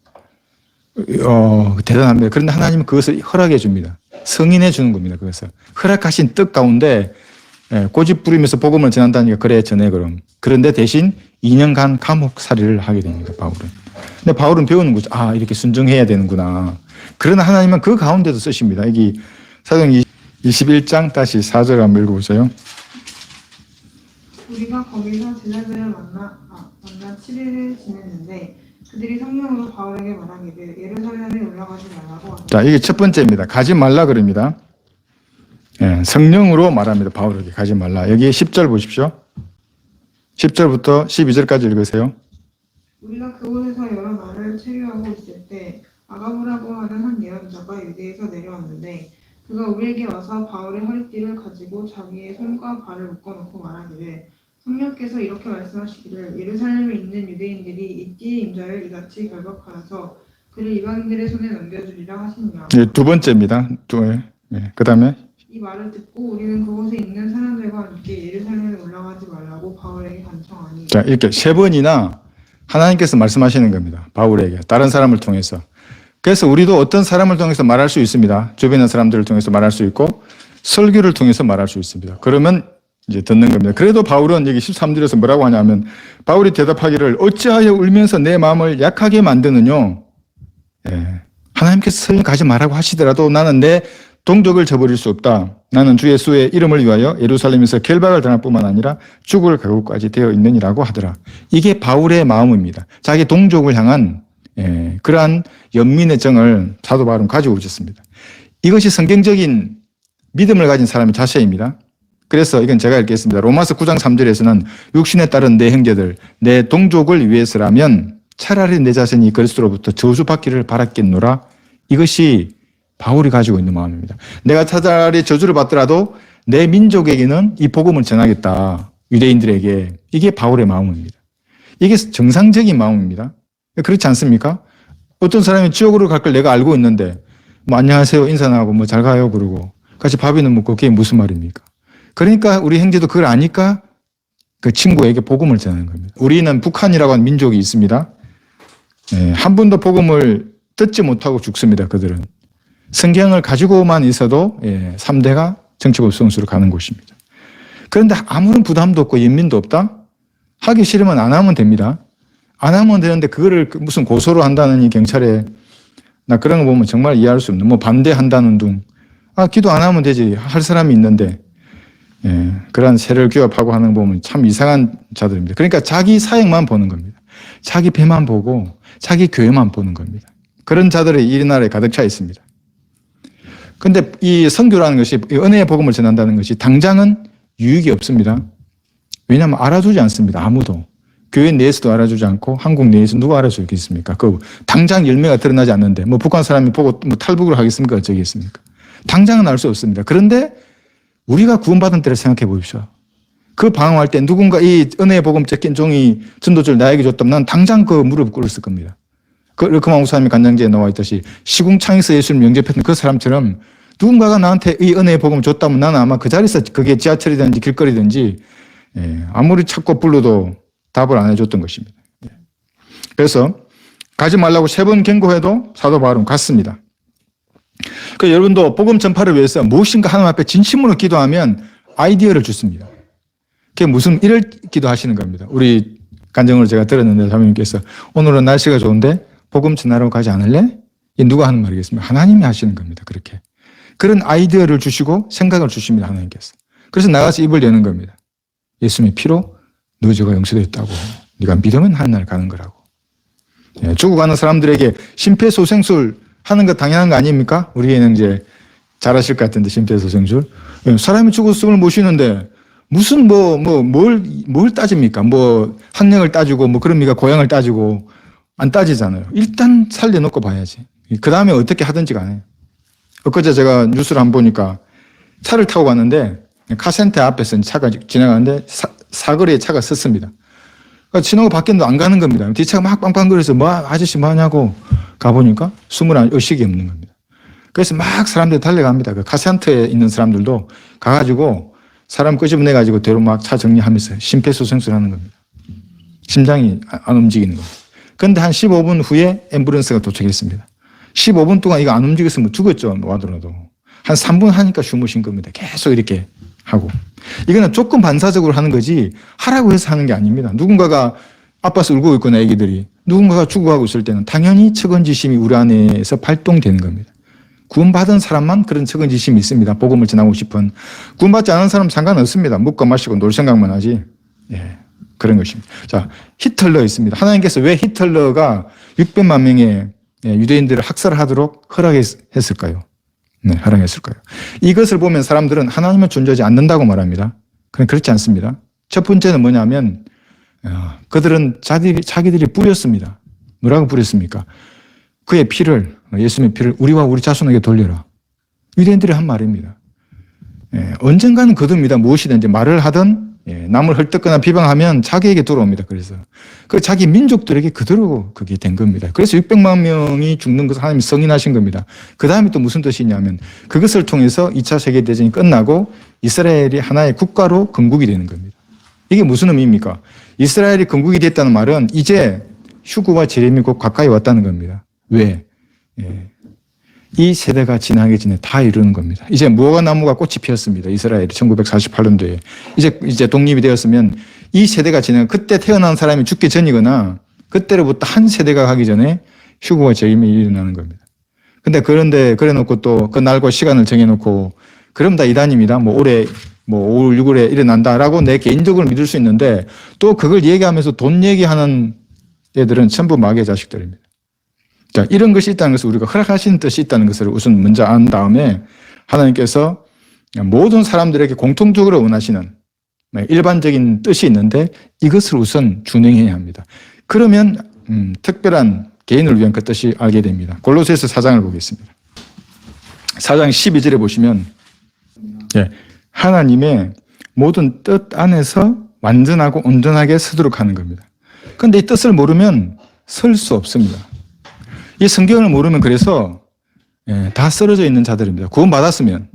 대단합니다. 그런데 하나님은 그것을 허락해 줍니다. 승인해 주는 겁니다. 그것을 허락하신 뜻 가운데 고집 부리면서 복음을 전한다니까 그래 전해 그럼. 그런데 대신 2년간 감옥살이를 하게 됩니다. 바울은. 근데 바울은 배우는 거죠. 이렇게 순종해야 되는구나. 그러나 하나님은 그 가운데도 쓰십니다. 여기 사도행전 21장 다시 4절 한번 읽어보세요. 우리가 거기서 제자들을 만나 7일을 지냈는데 그들이 성령으로 바울에게 말하기를 예루살렘에 올라가지 말라고 하더라. 자, 이게 첫 번째입니다. 가지 말라 그럽니다. 성령으로 말합니다. 바울에게 가지 말라. 여기 10절 보십시오. 10절부터 12절까지 읽으세요. 우리가 그곳에서 여러 날을 체류하고 있을 때 아가브라고 하는 한 예언자가 유대에서 내려왔는데 그가 우리에게 와서 바울의 허리띠를 가지고 자기의 손과 발을 묶어놓고 말하기를 성령께서 이렇게 말씀하시기를 예루살렘에 있는 유대인들이 이 띠의 임자를 이같이 결박하여서 그를 이방인들의 손에 넘겨주리라 하시니라. 두 번째입니다. 그 다음에 이 말을 듣고 우리는 그곳에 있는 사람들과 함께 예루살렘에 올라가지 말라고 바울에게 간청하니. 자, 이렇게 3번이나 하나님께서 말씀하시는 겁니다. 바울에게 다른 사람을 통해서. 그래서 우리도 어떤 사람을 통해서 말할 수 있습니다. 주변의 사람들을 통해서 말할 수 있고 설교를 통해서 말할 수 있습니다. 그러면 이제 듣는 겁니다. 그래도 바울은 여기 13절에서 뭐라고 하냐면 바울이 대답하기를 어찌하여 울면서 내 마음을 약하게 만드느냐. 하나님께서 설령 가지 말라고 하시더라도 나는 내 동족을 저버릴 수 없다. 나는 주 예수의 이름을 위하여 예루살렘에서 결박을 당할 뿐만 아니라 죽을 각오까지 되어 있느니라고 하더라. 이게 바울의 마음입니다. 자기 동족을 향한 그러한 연민의 정을 사도 바울은 가지고 있었습니다. 이것이 성경적인 믿음을 가진 사람의 자세입니다. 그래서 이건 제가 읽겠습니다. 로마서 9장 3절에서는 육신에 따른 내 형제들, 내 동족을 위해서라면 차라리 내 자신이 그리스도로부터 저주받기를 바랐겠노라. 이것이 바울이 가지고 있는 마음입니다. 내가 차라리 저주를 받더라도 내 민족에게는 이 복음을 전하겠다. 유대인들에게. 이게 바울의 마음입니다. 이게 정상적인 마음입니다. 그렇지 않습니까? 어떤 사람이 지옥으로 갈 걸 내가 알고 있는데 뭐 안녕하세요 인사는 하고 뭐 잘 가요 그러고 같이 밥이나 먹고 그게 무슨 말입니까? 그러니까 우리 형제도 그걸 아니까 그 친구에게 복음을 전하는 겁니다. 우리는 북한이라고 하는 민족이 있습니다. 한 번도 복음을 듣지 못하고 죽습니다. 그들은. 성경을 가지고만 있어도 3대가 정치법성수로 가는 곳입니다. 그런데 아무런 부담도 없고 연민도 없다? 하기 싫으면 안 하면 됩니다. 안 하면 되는데 그거를 무슨 고소를 한다는 이 경찰에 나 그런 거 보면 정말 이해할 수 없는 뭐 반대한다는 둥. 기도 안 하면 되지. 할 사람이 있는데 그런 세를 규합하고 하는 거 보면 참 이상한 자들입니다. 그러니까 자기 사역만 보는 겁니다. 자기 배만 보고 자기 교회만 보는 겁니다. 그런 자들이 이 나라에 가득 차 있습니다. 그런데 이 선교라는 것이 은혜의 복음을 전한다는 것이 당장은 유익이 없습니다. 왜냐하면 알아주지 않습니다. 아무도. 교회 내에서도 알아주지 않고 한국 내에서 누가 알아주겠습니까? 그 당장 열매가 드러나지 않는데 뭐 북한 사람이 보고 뭐 탈북을 하겠습니까? 어쩌겠습니까? 당장은 알 수 없습니다. 그런데 우리가 구원받은 때를 생각해 보십시오. 그 방황할 때 누군가 이 은혜의 복음 적힌 종이 전도줄 나에게 줬다면 난 당장 그 무릎 꿇었을 겁니다. 르크만 목사님이 간장제에 나와 있듯이 시궁창에서 예수를 영접했던 그 사람처럼 누군가가 나한테 이 은혜의 복음을 줬다면 나는 아마 그 자리에서 그게 지하철이든지 길거리든지 아무리 찾고 불러도 답을 안 해줬던 것입니다. 그래서 가지 말라고 3번 경고해도 사도 바울은 갔습니다. 그 여러분도 복음 전파를 위해서 무엇인가 하나님 앞에 진심으로 기도하면 아이디어를 주십니다. 그게 무슨 이럴 기도하시는 겁니다. 우리 간증을 제가 들었는데 사모님께서 오늘은 날씨가 좋은데 복음 전하러 가지 않을래? 이 누가 하는 말이겠습니까? 하나님이 하시는 겁니다. 그렇게. 그런 아이디어를 주시고 생각을 주십니다. 하나님께서. 그래서 나가서 입을 여는 겁니다. 예수님의 피로 너 죄가 용서됐다고. 네가 믿으면 하늘나라 가는 거라고. 예, 죽어가는 사람들에게 심폐소생술 하는 거 당연한 거 아닙니까? 우리에는 이제 잘 아실 것 같은데 심폐소생술. 예, 사람이 죽었음을 모시는데 무슨 뭘 따집니까? 뭐 학력을 따지고 뭐 그럽니까? 고향을 따지고 안 따지잖아요. 일단 살려놓고 봐야지. 그 다음에 어떻게 하든지 간에. 엊그제 제가 뉴스를 한번 보니까 차를 타고 갔는데 카센터 앞에서 차가 지나가는데 사거리에 차가 섰습니다. 그러니까 신호가 바뀌었는데 안 가는 겁니다. 뒷차가 막 빵빵거려서 뭐 아저씨 뭐 하냐고 가보니까 숨을 의식이 없는 겁니다. 그래서 막 사람들이 달려갑니다. 그 카센터에 있는 사람들도 가가지고 사람 끄집어내가지고 대로 막 차 정리하면서 심폐소생술 하는 겁니다. 심장이 안 움직이는 겁니다. 그런데 한 15분 후에 앰뷸런스가 도착했습니다. 15분 동안 이거 안 움직였으면 죽었죠. 와더라도. 한 3분 하니까 주무신 겁니다. 계속 이렇게 하고. 이거는 조건 반사적으로 하는 거지 하라고 해서 하는 게 아닙니다. 누군가가 아파서 울고 있거나 애기들이 누군가가 죽어가고 있을 때는 당연히 측은지심이 우리 안에서 발동되는 겁니다. 구원받은 사람만 그런 측은지심이 있습니다. 복음을 전하고 싶은. 구원받지 않은 사람은 상관없습니다. 먹고 마시고 놀 생각만 하지. 예, 그런 것입니다. 자, 히틀러 있습니다. 하나님께서 왜 히틀러가 600만 명의 유대인들을 학살하도록 허락했을까요? 네, 허락했을까요? 이것을 보면 사람들은 하나님은 존재하지 않는다고 말합니다. 그건 그렇지 않습니다. 첫 번째는 뭐냐면 그들은 자기들이 뿌렸습니다. 뭐라고 뿌렸습니까? 그의 피를, 예수님의 피를 우리와 우리 자손에게 돌려라. 유대인들이 한 말입니다. 예, 언젠가는 거둡니다. 무엇이든지 말을 하든 남을 헐뜯거나 비방하면 자기에게 돌아옵니다. 그래서 그 자기 민족들에게 그대로 그게 된 겁니다. 그래서 600만 명이 죽는 것을 하나님이 승인하신 겁니다. 그 다음에 또 무슨 뜻이냐면 그것을 통해서 2차 세계대전이 끝나고 이스라엘이 하나의 국가로 건국이 되는 겁니다. 이게 무슨 의미입니까? 이스라엘이 건국이 됐다는 말은 이제 휴거와 재림이 곧 가까이 왔다는 겁니다. 왜? 이 세대가 지나기 전에 다 이루는 겁니다. 이제 무화과 나무가 꽃이 피었습니다. 이스라엘이 1948년도에. 이제 독립이 되었으면 이 세대가 지나고 그때 태어난 사람이 죽기 전이거나 그때로부터 한 세대가 가기 전에 휴거와 재림이 일어나는 겁니다. 그런데 그래 놓고 또 그 날과 시간을 정해 놓고 그럼 다 이단입니다. 올해 5월 6월에 일어난다라고 내 개인적으로 믿을 수 있는데 또 그걸 얘기하면서 돈 얘기하는 애들은 전부 마귀의 자식들입니다. 자, 이런 것이 있다는 것을 우리가 허락하시는 뜻이 있다는 것을 우선 먼저 안 다음에 하나님께서 모든 사람들에게 공통적으로 원하시는 일반적인 뜻이 있는데 이것을 우선 준행해야 합니다. 그러면 특별한 개인을 위한 그 뜻이 알게 됩니다. 골로새서 4장을 보겠습니다. 4장 12절에 보시면 하나님의 모든 뜻 안에서 완전하고 온전하게 서도록 하는 겁니다. 그런데 이 뜻을 모르면 설 수 없습니다. 이 성경을 모르면 그래서 다 쓰러져 있는 자들입니다. 구원받았으면.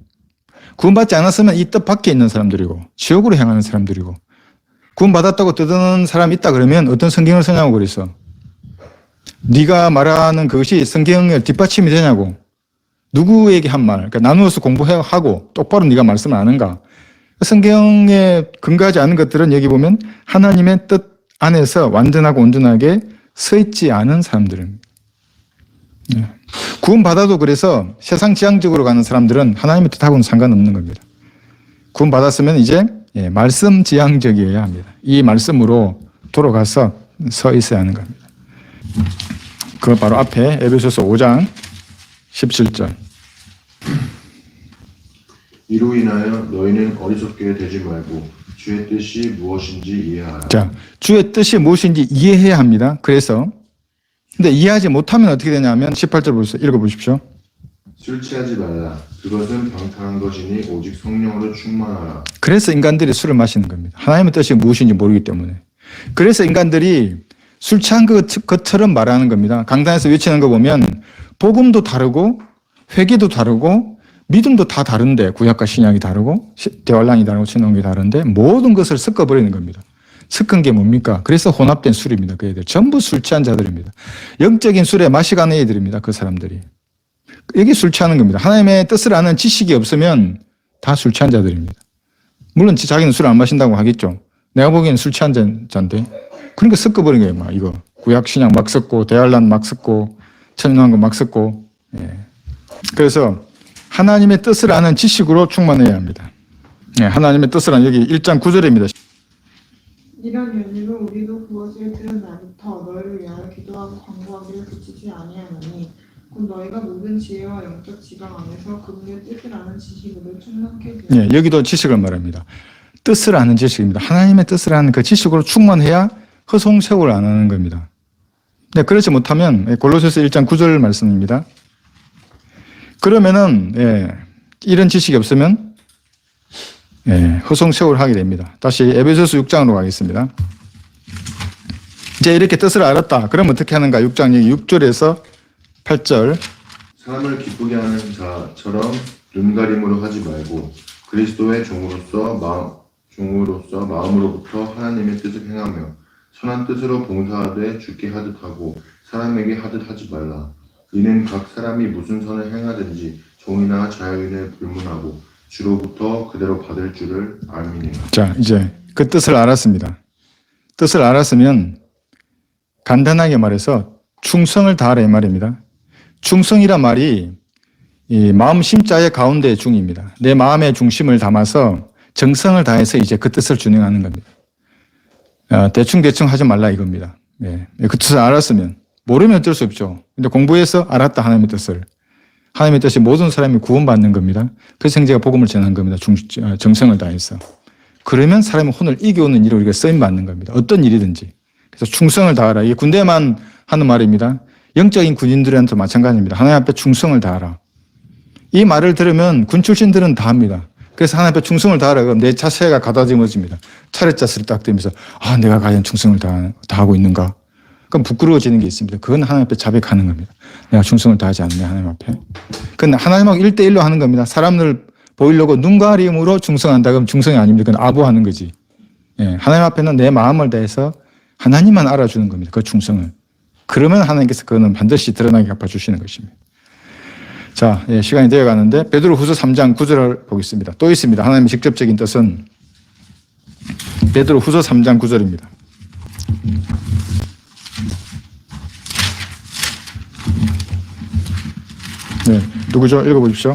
구원받지 않았으면 이 뜻 밖에 있는 사람들이고 지옥으로 향하는 사람들이고 구원받았다고 떠드는 사람이 있다 그러면 어떤 성경을 쓰냐고 그랬어. 네가 말하는 그것이 성경에 뒷받침이 되냐고. 누구에게 한 말, 그러니까 나누어서 공부하고 똑바로 네가 말씀을 아는가. 성경에 근거하지 않은 것들은 여기 보면 하나님의 뜻 안에서 완전하고 온전하게 서 있지 않은 사람들입니다. 구원받아도 그래서 세상 지향적으로 가는 사람들은 하나님의 뜻하고는 상관없는 겁니다. 구원받았으면 이제 말씀 지향적이어야 합니다. 이 말씀으로 돌아가서 서 있어야 하는 겁니다. 그 바로 앞에 에베소서 5장 17절. 이로 인하여 너희는 어리석게 되지 말고 주의 뜻이 무엇인지 이해하라. 자, 주의 뜻이 무엇인지 이해해야 합니다. 그래서 근데 이해하지 못하면 어떻게 되냐면 18절 읽어보십시오. 술 취하지 말라. 그것은 방탕한 것이니 오직 성령으로 충만하라. 그래서 인간들이 술을 마시는 겁니다. 하나님의 뜻이 무엇인지 모르기 때문에. 그래서 인간들이 술 취한 것처럼 말하는 겁니다. 강단에서 외치는 거 보면 복음도 다르고 회개도 다르고 믿음도 다 다른데 구약과 신약이 다르고 대환란이 다르고 신앙이 다른데 모든 것을 섞어버리는 겁니다. 섞은 게 뭡니까? 그래서 혼합된 술입니다. 그 애들 전부 술 취한 자들입니다. 영적인 술에 맛이 가는 애들입니다. 그 사람들이. 이게 술 취하는 겁니다. 하나님의 뜻을 아는 지식이 없으면 다 술 취한 자들입니다. 물론 자기는 술 안 마신다고 하겠죠. 내가 보기에는 술 취한 자인데. 그러니까 섞어버린 거예요. 막 이거 구약 신약 막 섞고 대환란 막 섞고 천연한 거 막 섞고. 그래서 하나님의 뜻을 아는 지식으로 충만해야 합니다. 하나님의 뜻을 아는 여기 1장 9절입니다. 이런 연유로 우리도 그것을 들은 날부터 너희를 위하여 기도하고 간구하기를 그치지 아니하노니 곧 너희가 모든 지혜와 영적 지강 안에서 그분의 뜻을 아는 지식으로 충만케 되어 예, 여기도 지식을 말합니다. 뜻을 아는 지식입니다. 하나님의 뜻을 아는 그 지식으로 충만해야 허송세월 안 하는 겁니다. 네, 그렇지 못하면 골로새서 1장 9절 말씀입니다. 그러면은 이런 지식이 없으면 허송세월 하게 됩니다. 다시 에베소서 6장으로 가겠습니다. 이제 이렇게 뜻을 알았다. 그럼 어떻게 하는가? 6장 6절에서 8절. 사람을 기쁘게 하는 자처럼 눈가림으로 하지 말고 그리스도의 종으로서 마음으로부터 하나님의 뜻을 행하며 선한 뜻으로 봉사하되 주께 하듯 하고 사람에게 하듯 하지 말라. 이는 각 사람이 무슨 선을 행하든지 종이나 자유인을 불문하고 주로부터 그대로 받을 줄을 알미니라. 자, 이제 그 뜻을 알았습니다. 뜻을 알았으면 간단하게 말해서 충성을 다하라 이 말입니다. 충성이란 말이 이 마음 심자의 가운데 중입니다. 내 마음의 중심을 담아서 정성을 다해서 이제 그 뜻을 준행하는 겁니다. 대충 하지 말라 이겁니다. 그 뜻을 알았으면 모르면 어쩔 수 없죠. 근데 공부해서 알았다 하나님의 뜻을. 하나님의 뜻이 모든 사람이 구원받는 겁니다. 그래서 형제가 복음을 전한 겁니다. 정성을 다해서. 그러면 사람의 혼을 이겨오는 일을 우리가 쓰임받는 겁니다. 어떤 일이든지. 그래서 충성을 다하라. 이게 군대만 하는 말입니다. 영적인 군인들한테 마찬가지입니다. 하나님 앞에 충성을 다하라. 이 말을 들으면 군 출신들은 다 합니다. 그래서 하나님 앞에 충성을 다하라. 그럼 내 자세가 가다듬어집니다. 차렷자세를 딱 들면서 내가 과연 충성을 다하고 있는가? 그럼 부끄러워지는 게 있습니다. 그건 하나님 앞에 자백하는 겁니다. 내가 충성을 다하지 않네 하나님 앞에. 그건 하나님하고 1대1로 하는 겁니다. 사람을 보이려고 눈가림으로 충성한다 그러면 충성이 아닙니다. 그건 아부하는 거지. 하나님 앞에는 내 마음을 다해서 하나님만 알아주는 겁니다. 그 충성을. 그러면 하나님께서 그거는 반드시 드러나게 갚아주시는 것입니다. 자, 시간이 되어가는데 베드로후서 3장 9절을 보겠습니다. 또 있습니다. 하나님의 직접적인 뜻은 베드로후서 3장 9절입니다. 네, 누구죠? 읽어보십시오. 이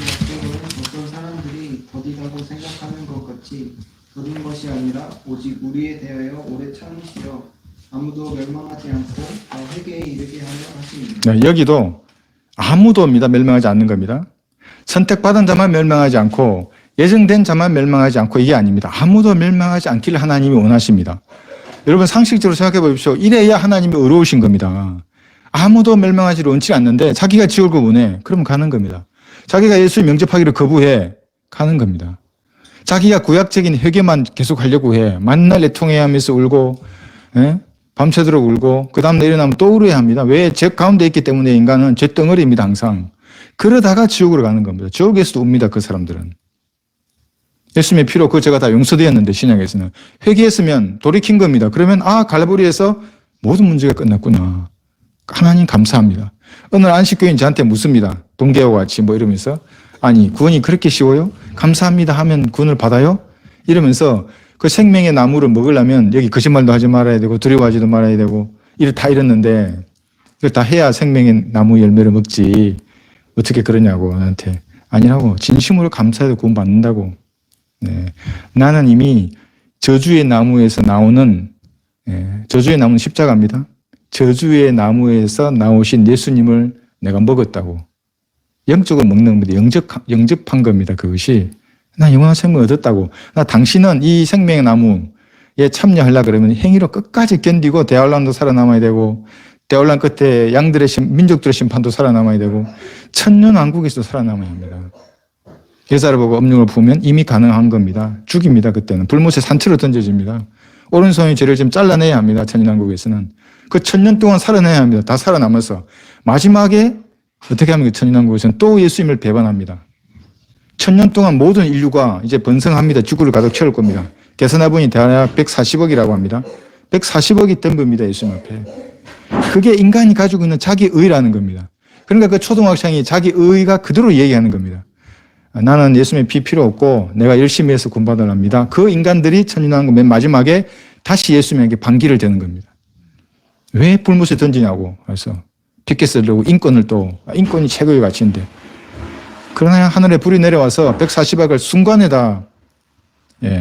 약속은 어떤 사람들이 더디다고 생각하는 것 같이 더딘 것이 아니라 오직 우리에 대하여 오래 참으시어 아무도 멸망하지 않고 다 회개에 이르게 하려 하십니다. 네, 여기도 아무도입니다. 멸망하지 않는 겁니다. 선택받은 자만 멸망하지 않고 예정된 자만 멸망하지 않고 이게 아닙니다. 아무도 멸망하지 않기를 하나님이 원하십니다. 여러분 상식적으로 생각해 보십시오. 이래야 하나님이 의로우신 겁니다. 아무도 멸망하지를 원치 않는데 자기가 지옥을 원해. 그러면 가는 겁니다. 자기가 예수를 영접하기를 거부해. 가는 겁니다. 자기가 구약적인 회개만 계속 하려고 해. 만날 애통해야 하면서 울고 밤새도록 울고 그 다음날 일어나면 또 울어야 합니다. 왜? 죄 가운데 있기 때문에 인간은 죄덩어리입니다. 항상. 그러다가 지옥으로 가는 겁니다. 지옥에서도 웁니다. 그 사람들은. 예수님의 피로 그 죄가 다 용서되었는데 신약에서는 회개했으면 돌이킨 겁니다. 그러면 갈보리에서 모든 문제가 끝났구나. 하나님 감사합니다. 어느 안식교인 저한테 묻습니다. 동계와 같이 이러면서 아니 구원이 그렇게 쉬워요? 감사합니다 하면 구원을 받아요? 이러면서 그 생명의 나무를 먹으려면 여기 거짓말도 하지 말아야 되고 두려워하지도 말아야 되고 다 이랬는데 이걸 다 해야 생명의 나무 열매를 먹지 어떻게 그러냐고 나한테. 아니라고. 진심으로 감사해도 구원 받는다고. 나는 이미 저주의 나무에서 나오는 저주의 나무는 십자가입니다. 저주의 나무에서 나오신 예수님을 내가 먹었다고. 영적으로 먹는 겁니다. 영접한 겁니다. 그것이. 나 영원한 생명을 얻었다고. 나 당신은 이 생명의 나무에 참여하려고 그러면 행위로 끝까지 견디고 대환란도 살아남아야 되고 대환란 끝에 민족들의 심판도 살아남아야 되고 천년왕국에서도 살아남아야 합니다. 여자를 보고 음흉을 부으면 이미 가능한 겁니다. 죽입니다. 그때는. 불못에 산채로 던져집니다. 오른손이 죄를 좀 잘라내야 합니다. 천년왕국에서는. 그 1000년 동안 살아내야 합니다. 다 살아남아서. 마지막에 어떻게 하면 그 천년왕국에서는 또 예수님을 배반합니다. 1000년 동안 모든 인류가 이제 번성합니다. 지구를 가득 채울 겁니다. 계산해보니 대략 140억이라고 합니다. 140억이 된 겁니다. 예수님 앞에. 그게 인간이 가지고 있는 자기 의라는 겁니다. 그러니까 그 초등학생이 자기 의가 그대로 얘기하는 겁니다. 나는 예수님의 피 필요 없고 내가 열심히 해서 구원받으랍니다. 그 인간들이 천년왕국 맨 마지막에 다시 예수님에게 반기를 되는 겁니다. 왜 불못에 던지냐고. 그래서 핏게 쓰려고 인권이 최고의 가치인데. 그러나 하늘에 불이 내려와서 140억을 순간에 다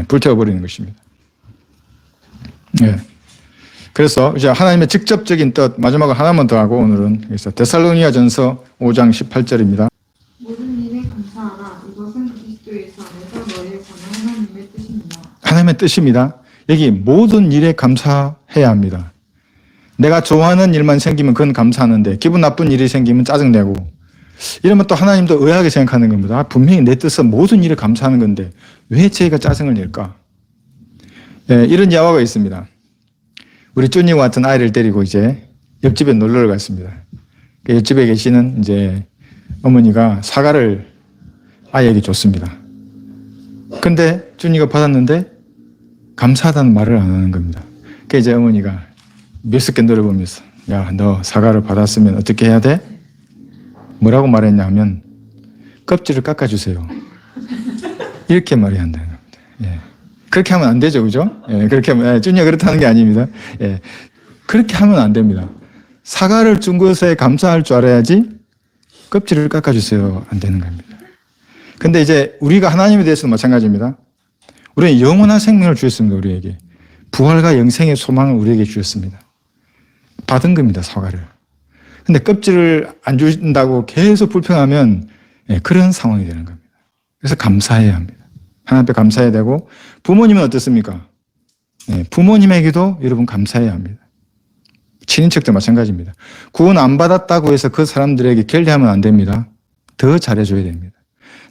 불태워버리는 것입니다. 예. 그래서 이제 하나님의 직접적인 뜻 마지막으로 하나만 더 하고 오늘은 그래서 데살로니가전서 5장 18절입니다. 모든 일에 감사하라. 이것은 그리스도 예수 안에서 너희에 관한 하나님의 뜻입니다. 하나님의 뜻입니다. 여기 모든 일에 감사해야 합니다. 내가 좋아하는 일만 생기면 그건 감사하는데 기분 나쁜 일이 생기면 짜증내고 이러면 또 하나님도 의아하게 생각하는 겁니다. 아, 분명히 내 뜻은 모든 일에 감사하는 건데 왜 저희가 짜증을 낼까? 예, 이런 야화가 있습니다. 우리 쭈니와 같은 아이를 데리고 이제 옆집에 놀러를 갔습니다. 그 옆집에 계시는 이제 어머니가 사과를 아이에게 줬습니다. 근데 쭈니가 받았는데 감사하다는 말을 안 하는 겁니다. 그 이제 어머니가 몇십 노를 보면서 야, 너 사과를 받았으면 어떻게 해야 돼? 뭐라고 말했냐 하면 껍질을 깎아주세요. 이렇게 말해야 한다는 겁니다. 예. 그렇게 하면 안 되죠, 그죠? 예, 그렇게 하면, 쭈니가 그렇다는 게 아닙니다. 예, 그렇게 하면 안 됩니다. 사과를 준 것에 감사할 줄 알아야지 껍질을 깎아주세요. 안 되는 겁니다. 근데 이제 우리가 하나님에 대해서는 마찬가지입니다. 우리는 영원한 생명을 주셨습니다, 우리에게. 부활과 영생의 소망을 우리에게 주셨습니다. 받은 겁니다, 사과를. 근데 껍질을 안 주신다고 계속 불평하면 예, 그런 상황이 되는 겁니다. 그래서 감사해야 합니다. 하나님 앞에 감사해야 되고 부모님은 어떻습니까? 네, 부모님에게도 여러분 감사해야 합니다. 친인척도 마찬가지입니다. 구원 안 받았다고 해서 그 사람들에게 결례하면 안 됩니다. 더 잘해줘야 됩니다.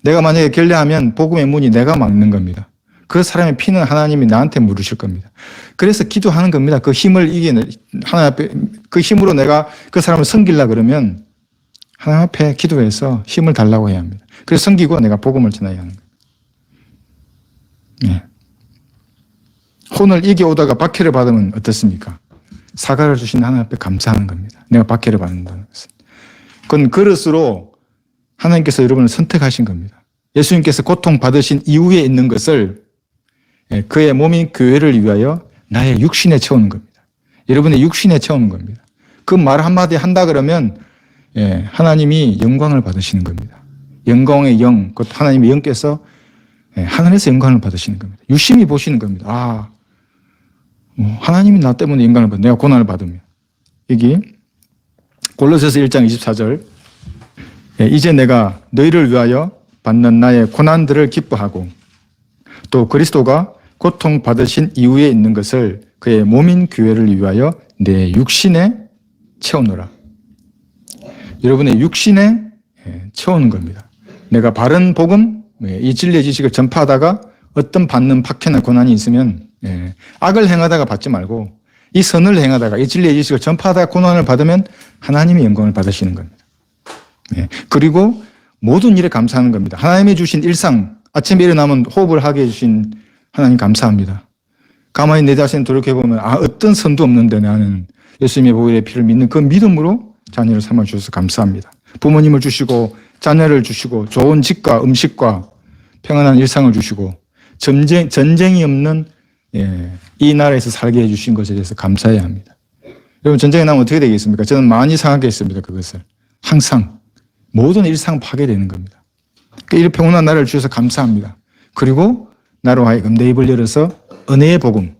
내가 만약에 결례하면 복음의 문이 내가 막는 겁니다. 그 사람의 피는 하나님이 나한테 물으실 겁니다. 그래서 기도하는 겁니다. 그 힘을 이기는 하나님 앞에 그 힘으로 내가 그 사람을 섬기려 그러면 하나님 앞에 기도해서 힘을 달라고 해야 합니다. 그래서 섬기고 내가 복음을 전해야 하는 거예요. 예. 혼을 이겨오다가 박해를 받으면 어떻습니까? 사과를 주신 하나님 앞에 감사하는 겁니다. 내가 박해를 받는다는 것은. 그건 그릇으로 하나님께서 여러분을 선택하신 겁니다. 예수님께서 고통받으신 이후에 있는 것을 그의 몸인 교회를 위하여 나의 육신에 채우는 겁니다. 여러분의 육신에 채우는 겁니다. 그 말 한마디 한다 그러면 하나님이 영광을 받으시는 겁니다. 영광의 영, 곧 하나님의 영께서 하늘에서 영광을 받으시는 겁니다. 유심히 보시는 겁니다. 아, 하나님이 나 때문에 영광을 받아. 내가 고난을 받으면. 여기 골로새서 1장 24절. 이제 내가 너희를 위하여 받는 나의 고난들을 기뻐하고 또 그리스도가 고통 받으신 이후에 있는 것을 그의 몸인 교회를 위하여 내 육신에 채우노라. 여러분의 육신에 채우는 겁니다. 내가 바른 복음, 이 진리의 지식을 전파하다가 어떤 받는 박해나 고난이 있으면 악을 행하다가 받지 말고 이 선을 행하다가 이 진리의 지식을 전파하다가 고난을 받으면 하나님의 영광을 받으시는 겁니다. 그리고 모든 일에 감사하는 겁니다. 하나님이 주신 일상, 아침에 일어나면 호흡을 하게 해주신 하나님 감사합니다. 가만히 내 자신을 돌이켜보면 어떤 선도 없는데 나는 예수님의 보혈의 피를 믿는 그 믿음으로 자녀를 삼아주셔서 감사합니다. 부모님을 주시고 자녀를 주시고 좋은 집과 음식과 평안한 일상을 주시고 전쟁이 없는 이 나라에서 살게 해주신 것에 대해서 감사해야 합니다. 여러분 전쟁이 나면 어떻게 되겠습니까? 저는 많이 상하겠습니다. 그것을. 항상 모든 일상 파괴되는 겁니다. 이런 평온한 나라를 주셔서 감사합니다. 그리고 나로 하여금 내 입을 열어서 은혜의 복음,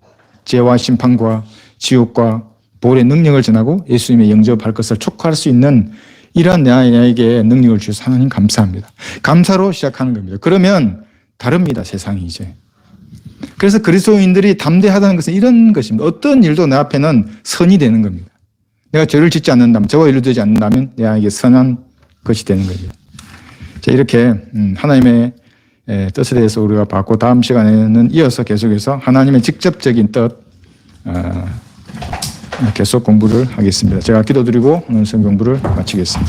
죄와 심판과 지옥과 보혈의 능력을 전하고 예수님의 영접할 것을 촉구할 수 있는 이러한 나에게 능력을 주셔서 하나님 감사합니다. 감사로 시작하는 겁니다. 그러면 다릅니다. 세상이 이제. 그래서 그리스도인들이 담대하다는 것은 이런 것입니다. 어떤 일도 내 앞에는 선이 되는 겁니다. 내가 죄를 짓지 않는다면, 저와 일루되지 않는다면 내게 선한 것이 되는 거죠. 자, 이렇게 하나님의 뜻에 대해서 우리가 봤고 다음 시간에는 이어서 계속해서 하나님의 직접적인 뜻 계속 공부를 하겠습니다. 제가 기도드리고 오늘 성경 공부를 마치겠습니다.